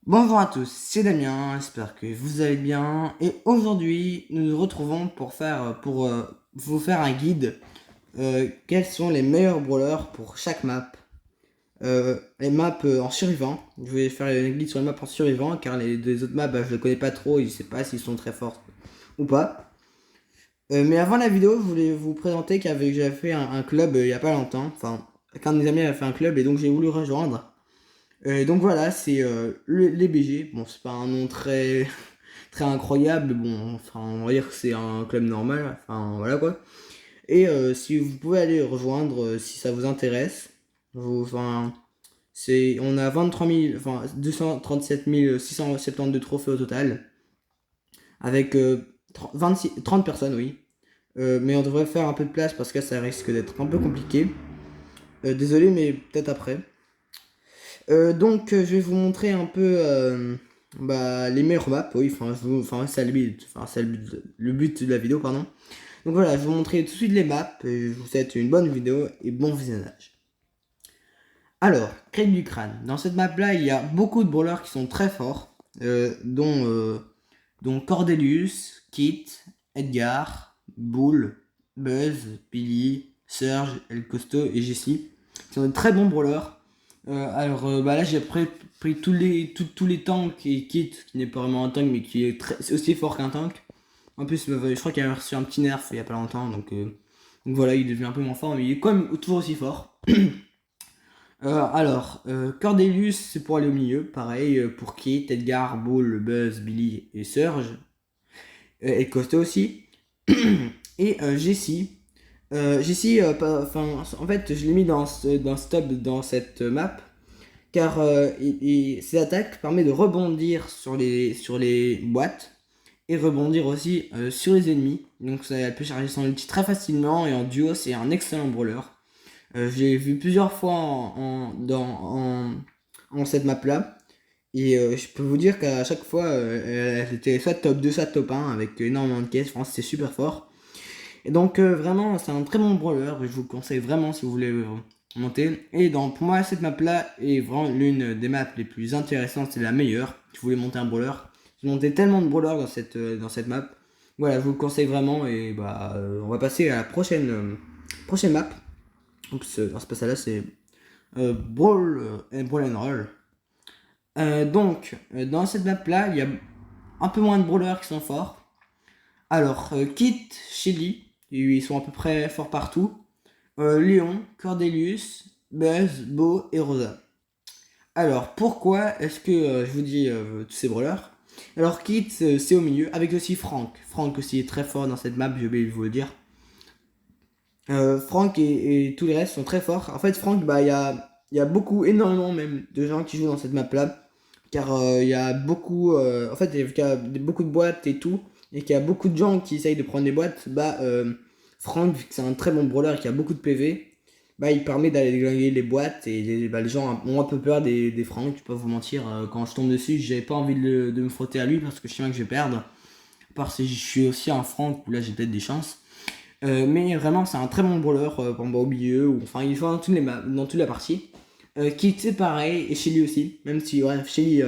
Bonjour à tous, c'est Damien, j'espère que vous allez bien. Et aujourd'hui, nous nous retrouvons pour vous faire un guide. Quels sont les meilleurs brawlers pour chaque map. Les maps en survivant. Je vais faire un guide sur les maps en survivant car les autres maps, je ne connais pas trop et je sais pas s'ils sont très forts ou pas. Mais avant la vidéo, je voulais vous présenter j'avais fait un club il y a pas longtemps. Enfin, qu'un de mes amis a fait un club et donc j'ai voulu rejoindre. Donc voilà, c'est les BG. Bon, c'est pas un nom très, très incroyable. Bon, enfin, on va dire que c'est un club normal. Enfin, voilà quoi. Et si vous pouvez aller rejoindre si ça vous intéresse. Enfin, on a 23 000, enfin, 237 672 trophées au total. Avec 30 personnes, oui. Mais on devrait faire un peu de place parce que ça risque d'être un peu compliqué. Désolé, mais peut-être après. Donc, je vais vous montrer un peu les meilleures maps. Oui, enfin, c'est le but, le but de la vidéo, pardon. Donc voilà, je vais vous montrer tout de suite les maps. Et je vous souhaite une bonne vidéo et bon visionnage. Alors, Crête du crâne. Dans cette map-là, il y a beaucoup de brawlers qui sont très forts, dont Cordelius, Kit, Edgar, Bull, Buzz, Billy, Surge, El Costo et Jessie, qui sont de très bons brawlers. Là j'ai pris tous les tanks et Kit, qui n'est pas vraiment un tank mais qui est c'est aussi fort qu'un tank. En plus, je crois qu'il a reçu un petit nerf il y a pas longtemps, donc voilà, il devient un peu moins fort, mais il est quand même toujours aussi fort. Cordelius, c'est pour aller au milieu, pareil, pour Kit, Edgar, Bull, Buzz, Billy et Surge, et Costa aussi. Et Jessie. Jessie, en fait, je l'ai mis dans stop dans cette map, car ses attaques permettent de rebondir sur les boîtes, et rebondir aussi sur les ennemis. Donc elle peut charger son ulti très facilement, et en duo, c'est un excellent brawler. J'ai vu plusieurs fois en cette map là. Et je peux vous dire qu'à chaque fois, elle était soit top 2, soit top 1 avec énormément de caisses. Franchement, c'est super fort. Et donc, vraiment, c'est un très bon brawler. Et je vous le conseille vraiment si vous voulez monter. Et donc, pour moi, cette map là est vraiment l'une des maps les plus intéressantes. C'est la meilleure. Si vous voulez monter un brawler, j'ai monté tellement de brawlers dans cette map. Voilà, je vous le conseille vraiment. Et on va passer à la prochaine map. Donc, c'est pas ça là, c'est Brawl and Roll. Dans cette map là, il y a un peu moins de brawlers qui sont forts. Alors, Kit, Shelly, ils sont à peu près forts partout. Léon, Cordelius, Buzz, Bo et Rosa. Alors, pourquoi est-ce que je vous dis tous ces brawlers? Alors, Kit, c'est au milieu, avec aussi Frank. Frank aussi est très fort dans cette map, je vais vous le dire. Frank et tous les restes sont très forts. En fait, Frank, il y a énormément même, de gens qui jouent dans cette map-là. Car il y a beaucoup, en fait, il y a beaucoup de boîtes et tout. Et qu'il y a beaucoup de gens qui essayent de prendre des boîtes. Frank, vu que c'est un très bon brawler et qui a beaucoup de PV, il permet d'aller gagner les boîtes. Et les gens ont un peu peur des Frank, je peux pas vous mentir. Quand je tombe dessus, j'ai pas envie de me frotter à lui parce que je sais bien que je vais perdre. À part si je suis aussi un Frank où là j'ai peut-être des chances. Mais vraiment, c'est un très bon brawler au milieu. Enfin, il faut dans toute la partie. Kit, c'est pareil. Et Shelly aussi. Même si, ouais, Shelly,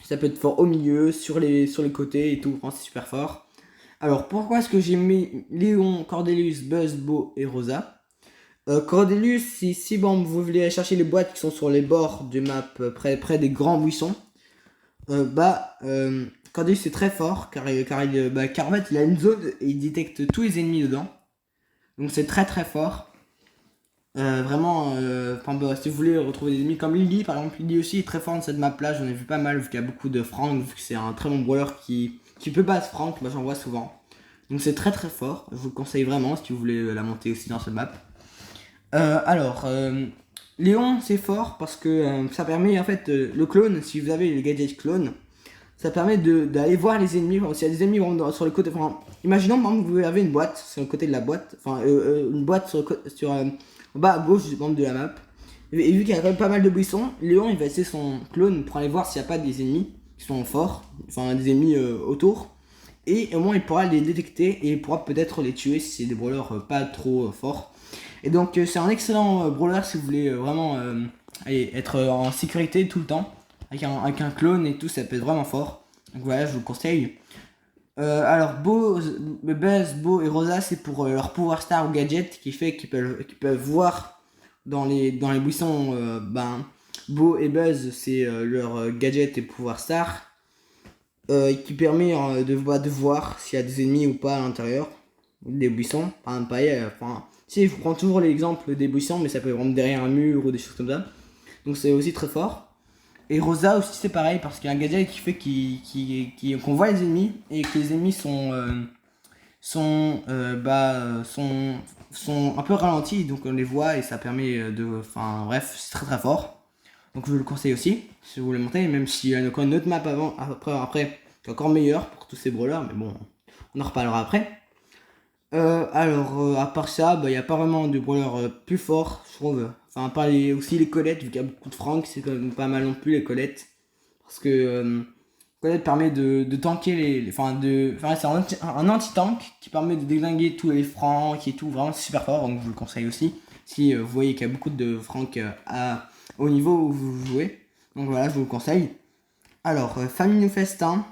ça peut être fort au milieu, sur les côtés et tout. Enfin, c'est super fort. Alors, pourquoi est-ce que j'ai mis Léon, Cordelius, Buzz, Bo et Rosa? Cordelius, si bon, vous voulez aller chercher les boîtes qui sont sur les bords du map, près des grands buissons, Cordelius c'est très fort car en fait il a une zone et il détecte tous les ennemis dedans. Donc c'est très très fort. Si vous voulez retrouver des ennemis comme Lily, par exemple, Lily aussi est très fort dans cette map là. J'en ai vu pas mal vu qu'il y a beaucoup de Frank, vu que c'est un très bon brawler qui peut battre Frank, j'en vois souvent. Donc c'est très très fort. Je vous le conseille vraiment si vous voulez la monter aussi dans cette map. Euh, alors, euh, Léon c'est fort parce que ça permet en fait le clone, si vous avez le gadget clone, ça permet d'aller voir les ennemis. Enfin, s'il y a des ennemis sur le côté, enfin, imaginons par exemple que vous avez une boîte sur le côté de la boîte, une boîte en bas à gauche de la map. Et vu qu'il y a quand même pas mal de buissons, Léon il va essayer son clone pour aller voir s'il n'y a pas des ennemis qui sont forts, enfin des ennemis autour. Et au moins il pourra les détecter et il pourra peut-être les tuer si c'est des brawlers pas trop forts. Et donc c'est un excellent brawler si vous voulez vraiment être en sécurité tout le temps avec un clone et tout, ça peut être vraiment fort. Donc voilà, je vous le conseille. Alors Buzz, Bo et Rosa, c'est pour leur pouvoir star ou gadget qui fait qu'ils peuvent voir dans les buissons. Bo et Buzz, c'est leur gadget et pouvoir star qui permet de voir s'il y a des ennemis ou pas à l'intérieur des buissons. Si je prends toujours l'exemple des buissons, mais ça peut être derrière un mur ou des choses comme ça. Donc c'est aussi très fort. Et Rosa aussi c'est pareil parce qu'il y a un gadget qui fait qu'on voit les ennemis et que les ennemis sont un peu ralentis, donc on les voit et ça permet enfin bref, c'est très très fort. Donc je vous le conseille aussi si vous voulez monter, même s'il y a encore une autre map après qui est encore meilleure pour tous ces brawlers, mais bon, on en reparlera après. À part ça, il n'y a pas vraiment de brawlers plus forts, je trouve. Enfin, à part aussi les Colette, vu qu'il y a beaucoup de Frank, c'est quand même pas mal non plus les Colette. Parce que Colette permet de tanker c'est un anti-tank qui permet de déglinguer tous les Frank et tout, vraiment c'est super fort, donc je vous le conseille aussi. Si vous voyez qu'il y a beaucoup de Frank au niveau où vous jouez. Donc voilà, je vous le conseille. Alors, Famille Festin,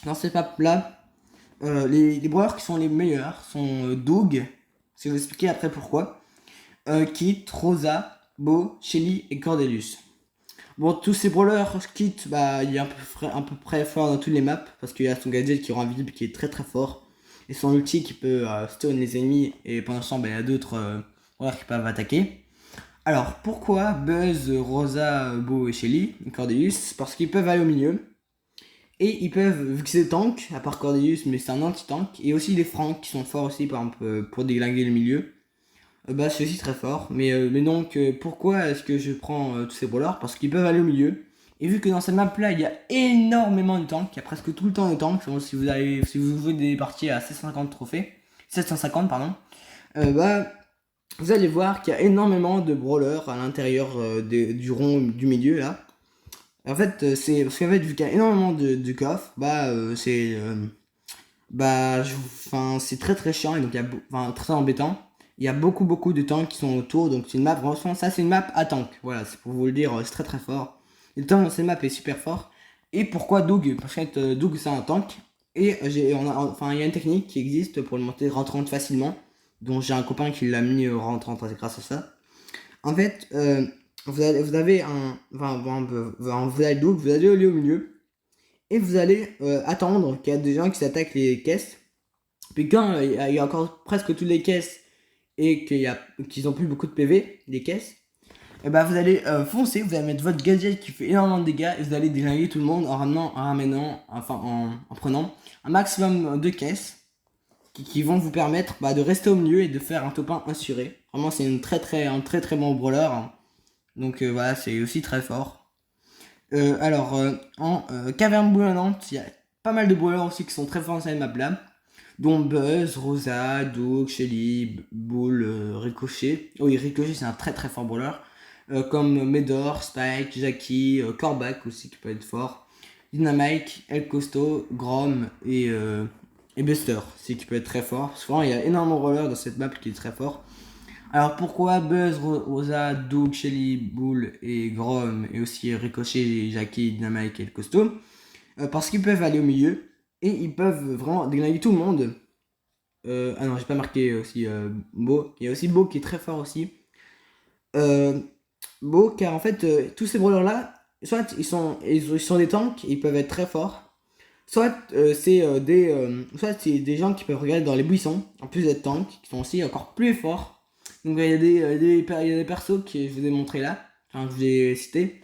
dans cette map là, les brawlers qui sont les meilleurs sont Doug, je vais vous expliquer après pourquoi, Kit, Rosa, Bo, Shelly et Cordelius. Bon, tous ces brawlers, Kit, il est à peu près fort dans toutes les maps, parce qu'il y a son gadget qui rend invisible qui est très très fort, et son ulti qui peut stun les ennemis, et pendant ce temps, il y a d'autres brawlers qui peuvent attaquer. Alors, pourquoi Buzz, Rosa, Bo et Shelly, et Cordelius? Parce qu'ils peuvent aller au milieu. Et ils peuvent, vu que c'est des tanks, à part Cordelius, mais c'est un anti-tank, et aussi les Franks qui sont forts aussi, par exemple, pour déglinguer le milieu. C'est aussi très fort. Mais donc, pourquoi est-ce que je prends tous ces brawlers? Parce qu'ils peuvent aller au milieu. Et vu que dans cette map là, il y a énormément de tanks, il y a presque tout le temps de tanks, si vous jouez des parties à 750 trophées, 750 pardon, vous allez voir qu'il y a énormément de brawlers à l'intérieur du rond du milieu là. En fait, c'est parce qu'en fait, vu qu'il y a énormément de coffres, c'est très très chiant et donc très embêtant. Il y a beaucoup de tanks qui sont autour, donc c'est une map, franchement, ça c'est une map à tank. Voilà, c'est pour vous le dire, c'est très très fort. Et le tank dans cette map est super fort. Et pourquoi Doug? Parce que Doug c'est un tank. Et il y a une technique qui existe pour le monter rentrante facilement. Dont j'ai un copain qui l'a mis rentrante grâce à ça. En fait, vous avez vous allez Doug, vous allez aller au milieu. Et vous allez attendre qu'il y a des gens qui s'attaquent les caisses. Puis quand il y a encore presque toutes les caisses et qu'ils ont plus beaucoup de PV, les caisses, et vous allez foncer, vous allez mettre votre gadget qui fait énormément de dégâts et vous allez déglinguer tout le monde en prenant un maximum de caisses qui vont vous permettre de rester au milieu et de faire un top 1 assuré. Vraiment, c'est un très très bon brawler. Donc voilà, c'est aussi très fort. En caverne bouillonnante, il y a pas mal de brawlers aussi qui sont très forts dans cette map là, dont Buzz, Rosa, Doug, Shelly, Bull, Ricochet. Oui, Ricochet c'est un très très fort brawler. Comme Medor, Spike, Jackie, Kor'bak aussi qui peut être fort. Dynamite, El Costo, Grom et Buster aussi qui peut être très fort. Souvent il y a énormément de brawlers dans cette map qui est très fort. Alors pourquoi Buzz, Rosa, Doug, Shelly, Bull et Grom et aussi Ricochet, Jackie, Dynamite et El Costo? Parce qu'ils peuvent aller au milieu et ils peuvent vraiment déglinguer tout le monde. Ah non, j'ai pas marqué aussi Bo. Il y a aussi Bo qui est très fort aussi. Bo, car en fait, tous ces brawlers là, soit ils sont des tanks, ils peuvent être très forts. Soit c'est des gens qui peuvent regarder dans les buissons, en plus d'être tanks, qui sont aussi encore plus forts. Donc il y a des persos que je vous ai montré là, enfin que je vous ai cité,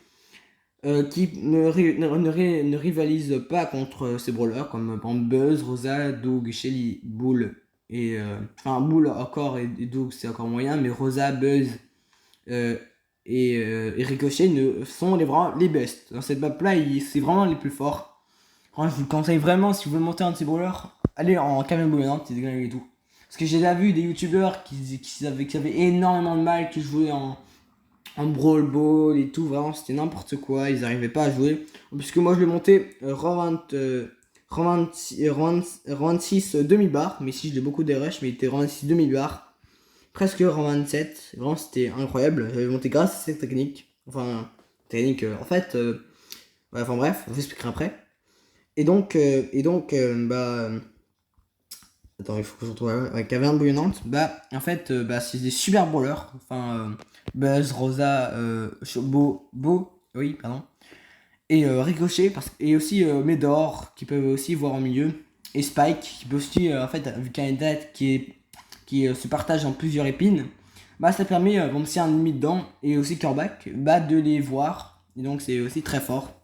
qui ne rivalisent pas contre ces brawlers, comme par exemple Buzz, Rosa, Doug, Shelly, Bull, Bull encore et Doug c'est encore moyen, mais Rosa, Buzz et Ricochet sont vraiment les best. Dans cette map là, c'est vraiment les plus forts. Je vous le conseille vraiment si vous voulez monter un de ces brawlers, allez en caverne bouillonnante et tout. Parce que j'ai déjà vu des youtubeurs qui avaient énormément de mal, qui jouaient en brawl ball et tout, vraiment c'était n'importe quoi, ils n'arrivaient pas à jouer. Puisque moi je l'ai monté rang 26 demi-bar, mais si je l'ai beaucoup des rushs, mais il était rang 26 demi-bar, presque rang 27, vraiment c'était incroyable, j'avais monté grâce à cette technique. En fait, Ouais, enfin bref, je vous expliquerai après. Bah. Attends, il faut que je retrouve la caverne bouillonnante. Bah, en fait, bah, c'est des super brawlers. Enfin, Buzz, Rosa, Bo, oui, pardon. Et Ricochet, et aussi Médor, qui peuvent aussi voir au milieu. Et Spike, qui peut aussi, en fait, vu qu'il y a une tête qui se partage en plusieurs épines, bah, ça permet, bon, si un ennemi dedans, et aussi Corbac, bah, de les voir. Et donc, c'est aussi très fort.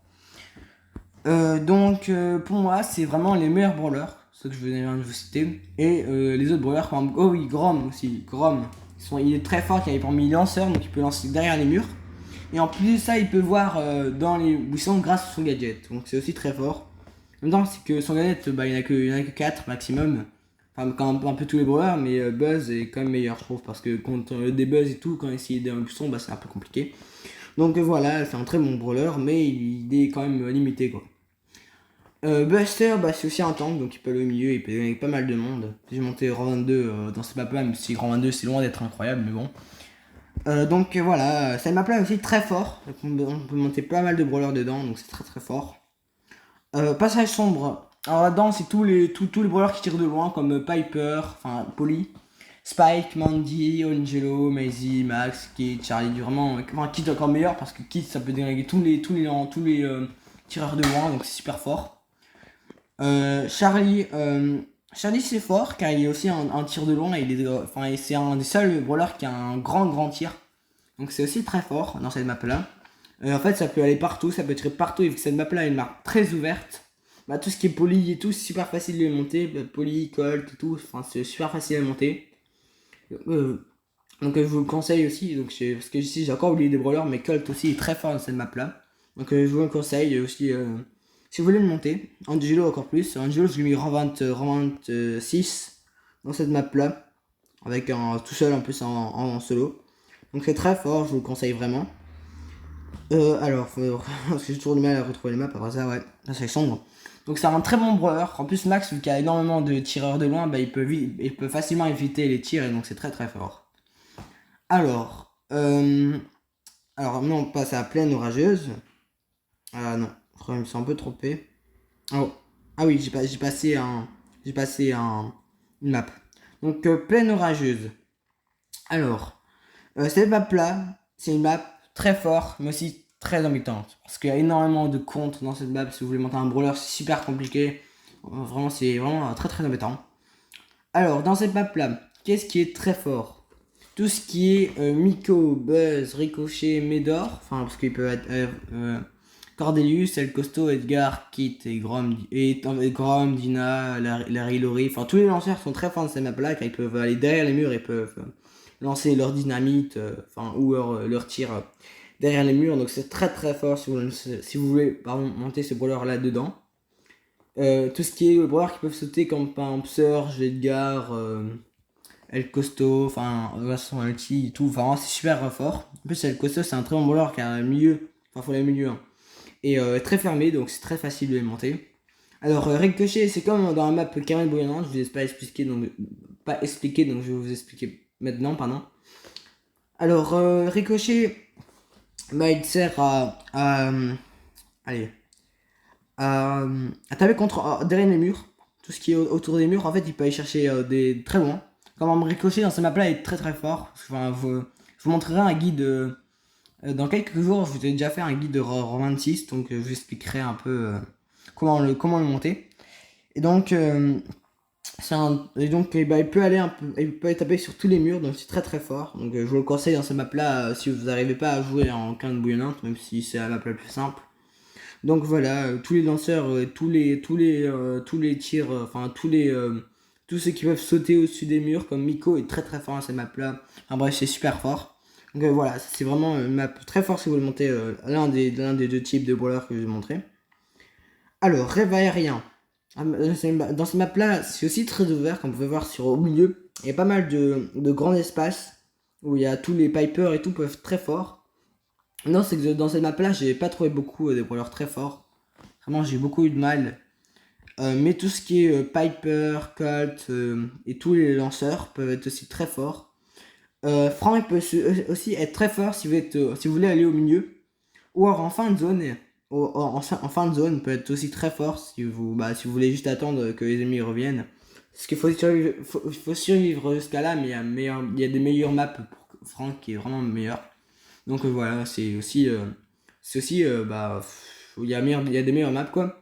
Pour moi, c'est vraiment les meilleurs brawlers, ceux que je venais de vous citer. Et les autres brawlers, par exemple, oh oui, Grom aussi. Grom, il est très fort, il est parmi les lanceurs, donc il peut lancer derrière les murs. Et en plus de ça, il peut voir dans les buissons grâce à son gadget, donc c'est aussi très fort. En même temps, c'est que son gadget, bah, il n'y en a que 4 maximum. Enfin, quand un peu tous les brawlers, mais Buzz est quand même meilleur, je trouve, parce que contre des Buzz et tout, quand il est dans le buisson, bah, c'est un peu compliqué. Donc voilà, c'est un très bon brawler, mais il est quand même limité, quoi. Buster, bah, c'est aussi un tank, donc il peut aller au milieu, il peut donner pas mal de monde. J'ai monté rang 22 dans cette map là, même si rang 22 c'est loin d'être incroyable, mais bon. Voilà, cette map là est aussi très fort, donc on peut monter pas mal de brawlers dedans, donc c'est très très fort. Passage sombre, alors là-dedans c'est tous les brawlers qui tirent de loin, comme Piper, enfin Polly, Spike, Mandy, Angelo, Maisie, Max, Kid, Charlie, vraiment, enfin Kid encore meilleur parce que Kid ça peut déglinguer tous les tireurs de loin, donc c'est super fort. Charlie, Charlie c'est fort car il est aussi un tir de loin et c'est un des seuls brawlers qui a un grand tir. Donc c'est aussi très fort dans cette map là. En fait ça peut aller partout, ça peut tirer partout et vu que cette map là est une map très ouverte, bah, tout ce qui est poly et tout c'est super facile de monter, poly, colt et tout, enfin c'est super facile à monter. Je vous le conseille aussi, parce que ici j'ai encore oublié des brawlers mais colt aussi est très fort dans cette map là. Donc je vous le conseille aussi. Si vous voulez le monter, Angelo encore plus. Angelo, je lui ai mis rang 26 dans cette map là, avec un tout seul en plus en solo. Donc c'est très fort, je vous le conseille vraiment. Parce que j'ai toujours du mal à retrouver les maps, après ça, ouais, ça c'est sombre. Donc c'est un très bon brawler. En plus, Max, vu qu'il y a énormément de tireurs de loin, bah, il peut facilement éviter les tirs et donc c'est très très fort. Alors, non, on passe à la plaine orageuse. Ah non, je me suis un peu trompé. Oh. Ah oui, j'ai passé une map. Donc, plaine orageuse. Alors, cette map là, c'est une map très forte, mais aussi très embêtante. Parce qu'il y a énormément de comptes dans cette map. Si vous voulez monter un brawler, c'est super compliqué. Vraiment, c'est vraiment très très embêtant. Alors, dans cette map là, qu'est-ce qui est très fort? Tout ce qui est Miko, Buzz, Ricochet, Médor. Enfin, parce qu'ils peuvent être Cordelius, El Costo, Edgar, Kit et Grom, Dina, Larry, Lori. Enfin, tous les lanceurs sont très forts dans cette map-là, car ils peuvent aller derrière les murs et peuvent lancer leur dynamite, ou leur tir derrière les murs. Donc c'est très très fort si vous voulez monter ce brawler-là dedans. Tout ce qui est brawler qui peuvent sauter comme par exemple Surge, Edgar, El Costo, enfin, son ulti et tout. Enfin, c'est super fort. En plus, El Costo, c'est un très bon brawler qui a un milieu. Enfin, faut aller au milieu. Hein. Et très fermé, donc c'est très facile de les monter. Alors, Ricochet, c'est comme dans la map Caverne Bouillonnante, je vous ai pas expliqué, donc je vais vous expliquer maintenant, pardon. Alors, Ricochet, bah, il sert allez, à taper derrière les murs, tout ce qui est autour des murs, en fait, il peut aller chercher des très loin. Comme un Ricochet dans ce map là est très très fort. Enfin, je vous montrerai un guide. Dans quelques jours, je vous ai déjà fait un guide de rang 26, donc je vous expliquerai un peu comment le monter. Et donc, il peut aller il peut taper sur tous les murs, donc c'est très très fort. Donc je vous le conseille dans cette map là, si vous n'arrivez pas à jouer en canne bouillonnante, même si c'est la map la plus simple. Donc voilà, tous les lanceurs, tous les tirs, tous ceux qui peuvent sauter au-dessus des murs, comme Miko est très très fort dans cette map là. Enfin bref, c'est super fort. Donc voilà, c'est vraiment une map très forte si vous voulez monter l'un des deux types de brawlers que je vais vous montrer. Alors, rêve aérien. Dans cette map là, c'est aussi très ouvert, comme vous pouvez voir au milieu. Il y a pas mal de grands espaces où il y a tous les Piper et tout peuvent être très forts. Non, c'est que dans cette map là, j'ai pas trouvé beaucoup de brawlers très forts. Vraiment, j'ai beaucoup eu de mal. Mais tout ce qui est Piper, Colt et tous les lanceurs peuvent être aussi très forts. Frank peut aussi être très fort si vous voulez aller au milieu. Ou alors en fin de zone, en fin de zone peut être aussi très fort si vous voulez juste attendre que les ennemis reviennent. Parce qu'il faut survivre jusqu'à là, mais il y a des meilleures maps pour Franck qui est vraiment meilleur. Donc voilà, il y a des meilleures maps quoi.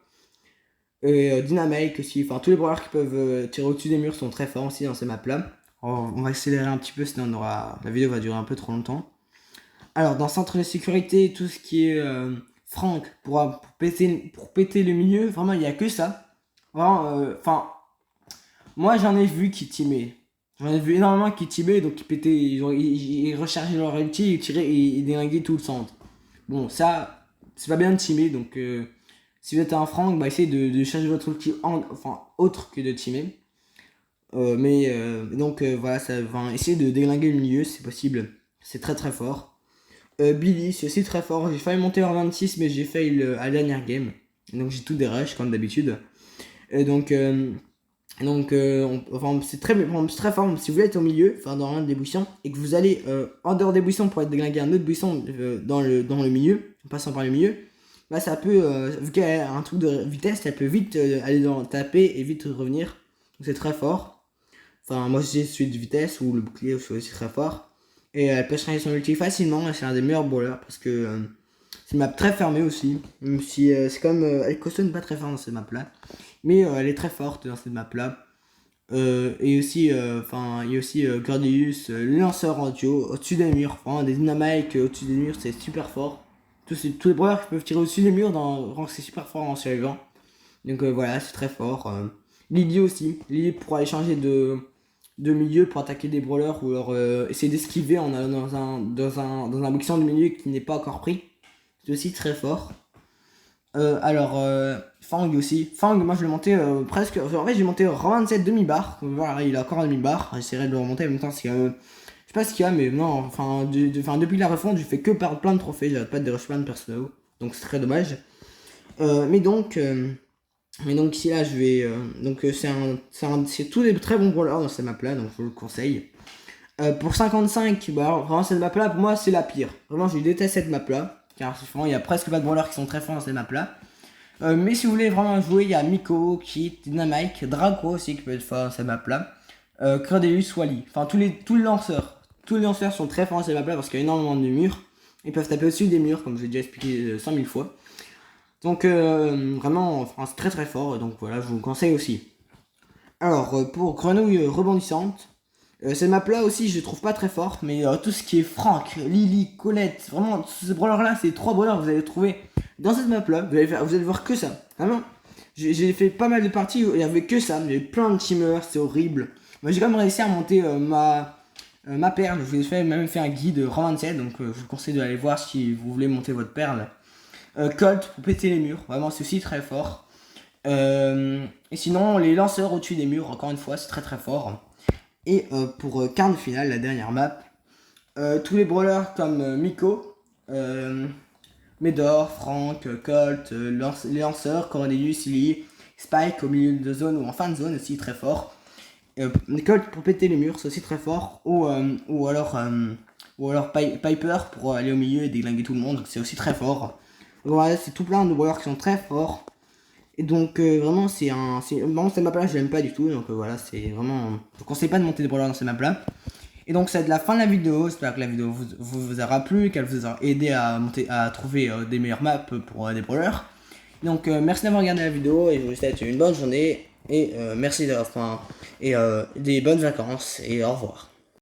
Et Dynamite aussi, enfin tous les brawlers qui peuvent tirer au-dessus des murs sont très forts aussi dans ces maps là. On va accélérer un petit peu, sinon la vidéo va durer un peu trop longtemps. Alors dans centre de sécurité, tout ce qui est Franck pour péter le milieu, vraiment il n'y a que ça. Vraiment, moi j'en ai vu qui teamaient. J'en ai vu énormément qui teamaient, donc qui pétaient, ils rechargeaient leur ulti, ils tiraient et ils déglinguaient tout le centre. Bon, ça, c'est pas bien de teamer, donc si vous êtes un Franck, essayez de charger votre ulti autre que de teamer. Voilà, essayez de déglinguer le milieu si c'est possible, c'est très très fort. Billy, c'est aussi très fort, j'ai failli monter en 26, mais j'ai fail à la dernière game. Donc j'ai tout des rushs comme d'habitude. Et c'est très fort. Si vous êtes au milieu, dans l'un des buissons, et que vous allez en dehors des buissons pour être déglingué un autre buisson dans le milieu, en passant par le milieu, ça peut, vu qu'il y a un truc de vitesse, ça peut vite aller taper et vite revenir. Donc c'est très fort. Moi j'ai celui de vitesse ou le bouclier, c'est aussi très fort. Et elle peut changer son ulti facilement, et c'est un des meilleurs brawlers parce que c'est une map très fermée aussi. Même si c'est comme elle cautionne pas très fort dans cette map là. Mais elle est très forte dans cette map là. Et aussi, il y a aussi Gordius, le lanceur en duo au-dessus des murs. Vraiment, des dynamiques au-dessus des murs, c'est super fort. Tous les brawlers qui peuvent tirer au-dessus des murs, c'est super fort en survivant. Donc voilà, c'est très fort. Lily aussi. Lily pour aller changer de milieu pour attaquer des brawlers ou alors essayer d'esquiver en allant dans un buisson de milieu qui n'est pas encore pris. C'est aussi très fort. Fang aussi. Fang, moi je l'ai monté presque. En fait, j'ai monté 27 demi-barres. Voilà, il a encore un demi-barre. J'essaierai de le remonter en même temps. Je sais pas ce qu'il y a, mais non. Depuis la refonte, je fais que perdre plein de trophées. J'arrête pas de déroger plein de persos. Donc c'est très dommage. Mais donc ici là, je vais. C'est tous des très bons brawlers dans cette map là. Donc je vous le conseille. Pour 55, vraiment cette map là, pour moi, c'est la pire. Vraiment, je déteste cette map là. Car il y a presque pas de brawlers qui sont très forts dans cette map là. Mais si vous voulez vraiment jouer, il y a Miko, Kit, Dynamite, Draco aussi qui peut être fort dans cette map là. Credeus, Wally. Tous les lanceurs. Tous les lanceurs sont très forts dans cette map là parce qu'il y a énormément de murs. Ils peuvent taper au-dessus des murs, comme je l'ai déjà expliqué 100 000 fois. Donc vraiment, c'est très très fort. Donc voilà, je vous le conseille aussi. Alors, pour Grenouille rebondissante. Cette map là aussi je trouve pas très fort, mais tout ce qui est Franck, Lily, Colette, vraiment ces brawlers là, ces 3 brawlers que vous allez trouver dans cette map là, vous allez voir que ça, vraiment. J'ai fait pas mal de parties où il y avait que ça, il y avait plein de teamers, c'est horrible. Moi j'ai quand même réussi à monter ma perle, je vous ai même fait un guide rang 27, donc je vous conseille d'aller voir si vous voulez monter votre perle. Colt pour péter les murs, vraiment c'est aussi très fort. Et sinon les lanceurs au-dessus des murs, encore une fois c'est très très fort. Et pour quart de finale, la dernière map, tous les brawlers comme Miko, Medor, Franck, Colt, les lanceurs, Cornelius, Lily, Spike au milieu de zone ou en fin de zone aussi très fort. Colt pour péter les murs, c'est aussi très fort. Ou alors Piper pour aller au milieu et déglinguer tout le monde, c'est aussi très fort. Donc voilà, c'est tout plein de brawlers qui sont très forts. Et donc vraiment cette map là je l'aime pas du tout, donc voilà, c'est vraiment, je vous conseille pas de monter des brawlers dans cette map là. Et donc c'est de la fin de la vidéo, j'espère que la vidéo vous aura plu, qu'elle vous aura aidé à trouver des meilleures maps pour des brawlers. Donc merci d'avoir regardé la vidéo et je vous souhaite une bonne journée et merci et des bonnes vacances et au revoir.